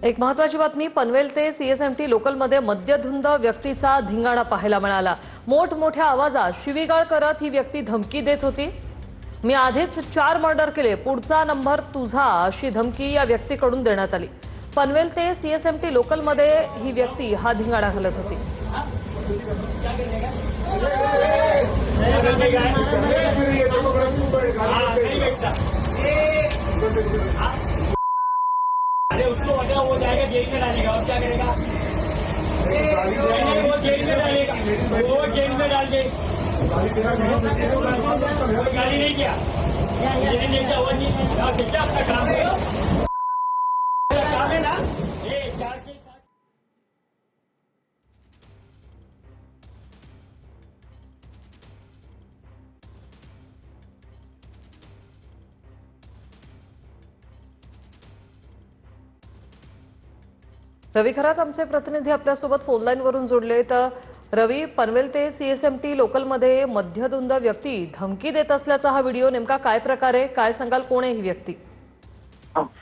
एक महत्त्वाची बातमी पनवेल ते सीएसएमटी लोकलमध्ये मद्यधुंद व्यक्तीचा धिंगाणा पाहायला मिळाला। मोठमोठ्या आवाजात शिवीगाळ करत ही व्यक्ती धमकी देत होती। मी आधीच 4 मर्डर केले, पुढचा नंबर तुझा अशी धमकी या व्यक्तीकडून देण्यात आली। पनवेल ते सीएसएमटी लोकलमध्ये ही व्यक्ती हा धिंगाणा घालत होती। अरे उसको बता, वो जाएगा जेल में डालेगा और क्या करेगा? नहीं, वो जेल में डालेगा, वो जेल में डाल दे। गाली नहीं किया, ये नहीं किया, वो नहीं। आप देखिए अपना काम करो, काम है ना ये 4 के। रवी खरात आमचे प्रतिनिधी आपल्यासोबत फोन लाईनवरून जोडले। तर रवी, पनवेल ते सीएसएमटी लोकलमध्ये मद्यधुंद व्यक्ती धमकी देत असल्याचा हा व्हिडिओ नेमका काय प्रकार आहे, काय सांगाल, कोण आहे ही व्यक्ती?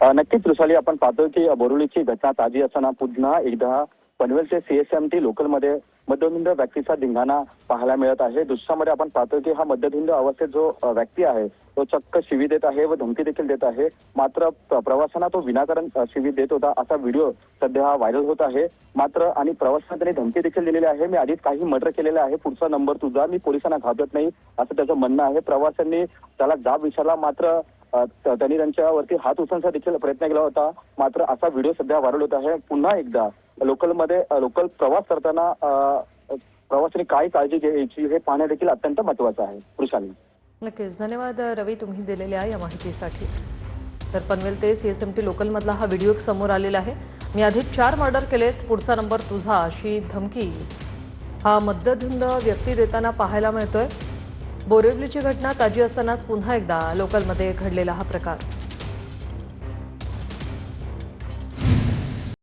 नक्कीच रुसाली, आपण पाहतोय की बोरिवलीची घटना ताजी असताना पुन्हा एकदा पनवेल ते सीएसएमटी लोकलमध्ये मद्यधुंद व्यक्तीचा धिंगाणा पाहायला मिळत आहे। दृश्यामध्ये आपण पाहतोय की हा मद्यधुंद अवस्थेत जो व्यक्ती आहे तो चक्क शिवी देत आहे व धमकी देखील देत आहे। मात्र प्रवाशांना तो विनाकारण शिवी देत होता असा व्हिडिओ सध्या व्हायरल होत आहे। मात्र आणि प्रवाशांना त्यांनी धमकी देखील दिलेली आहे। मी आधीच काही मर्डर केलेले आहे, पुढचा नंबर तुझा, मी पोलिसांना घाबरत नाही असं त्याचं म्हणणं आहे। प्रवाशांनी त्याला जाब विचारला, मात्र त्यांनी त्यांच्यावरती हात उचलण्याचा देखील प्रयत्न केला होता। मात्र असा व्हिडिओ सध्या व्हायरल होत आहे। पुन्हा एकदा लोकल प्रवास करताना प्रवाशांनी काय काळजी घ्यायची हे पाहणे देखील अत्यंत महत्त्वाचं आहे। वृषाली, नक्कीच धन्यवाद रवी, तुम्ही दिलेल्या या माहितीसाठी। तर पनवेल ते सीएसएमटी लोकलमधला हा व्हिडिओ समोर आलेला आहे। मी आधीच 4 मर्डर केलेत, पुढचा नंबर तुझा अशी धमकी हा मद्यधुंद व्यक्ती देताना पाहायला मिळतोय। बोरिवलीची घटना ताजी असतानाच पुन्हा एकदा लोकलमध्ये घडलेला हा प्रकार।